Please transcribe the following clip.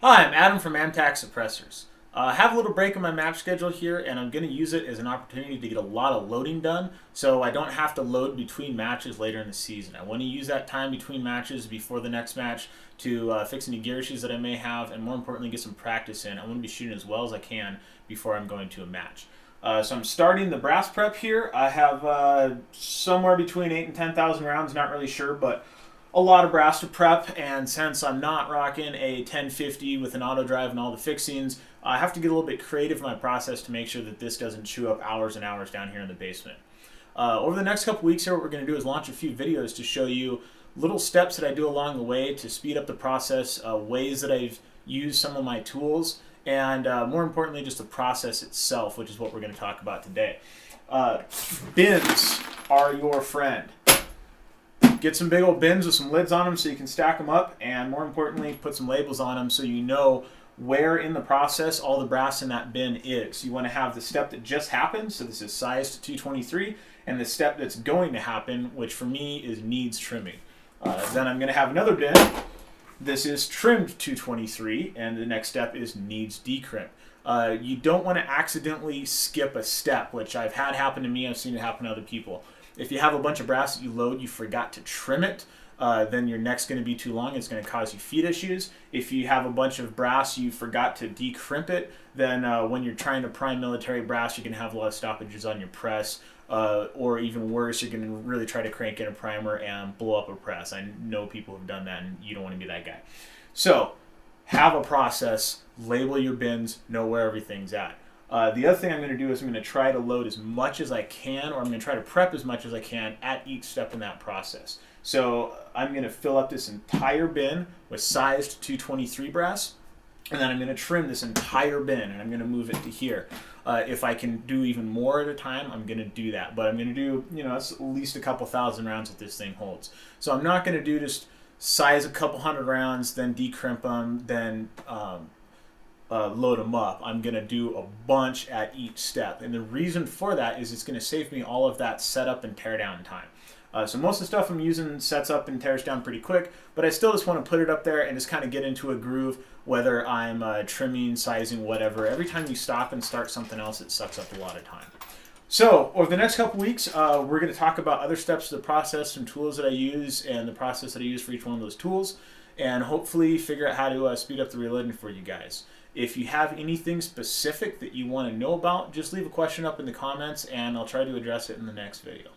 Hi, I'm Adam from AMTAC Suppressors. I have a little break in my match schedule here, and I'm going to use it as an opportunity to get a lot of loading done so I don't have to load between matches later in the season. I want to use that time between matches before the next match to fix any gear issues that I may have, and more importantly, get some practice in. I want to be shooting as well as I can before I'm going to a match. So I'm starting the brass prep here. I have somewhere between 8 and 10,000 rounds, not really sure, but a lot of brass to prep, and since I'm not rocking a 1050 with an auto drive and all the fixings, I have to get a little bit creative in my process to make sure that this doesn't chew up hours and hours down here in the basement. Over the next couple weeks here, what we're going to do is launch a few videos to show you little steps that I do along the way to speed up the process, ways that I've used some of my tools, and more importantly, just the process itself, which is what we're going to talk about today. Bins are your friend. Get some big old bins with some lids on them so you can stack them up, and more importantly, put some labels on them so you know where in the process all the brass in that bin is. You want to have the step that just happened, so this is sized 223, and the step that's going to happen, which for me is needs trimming. Then I'm going to have another bin. This is trimmed 223, and the next step is needs decrimp. You don't want to accidentally skip a step, which I've had happen to me. I've seen it happen to other people. If you have a bunch of brass that you load, you forgot to trim it, then your neck's going to be too long. It's going to cause you feet issues. If you have a bunch of brass, you forgot to decrimp it, then when you're trying to prime military brass, you can have a lot of stoppages on your press, or even worse, you can really try to crank in a primer and blow up a press. I know people have done that, and you don't want to be that guy. So have a process, label your bins, know where everything's at. The other thing I'm going to do is I'm going to try to load as much as I can, or I'm going to try to prep as much as I can at each step in that process. So I'm going to fill up this entire bin with sized 223 brass, and then I'm going to trim this entire bin, and I'm going to move it to here. If I can do even more at a time, I'm going to do that. But I'm going to do, that's at least a couple thousand rounds that this thing holds. So I'm not going to do just size a couple hundred rounds, then decrimp them, then load them up. I'm going to do a bunch at each step. And the reason for that is it's going to save me all of that setup and tear down time. So most of the stuff I'm using sets up and tears down pretty quick, but I still just want to put it up there and just kind of get into a groove, whether I'm trimming, sizing, whatever. Every time you stop and start something else, it sucks up a lot of time. So over the next couple weeks, we're going to talk about other steps of the process and tools that I use and the process that I use for each one of those tools, and hopefully figure out how to speed up the reloading for you guys. If you have anything specific that you want to know about, just leave a question up in the comments and I'll try to address it in the next video.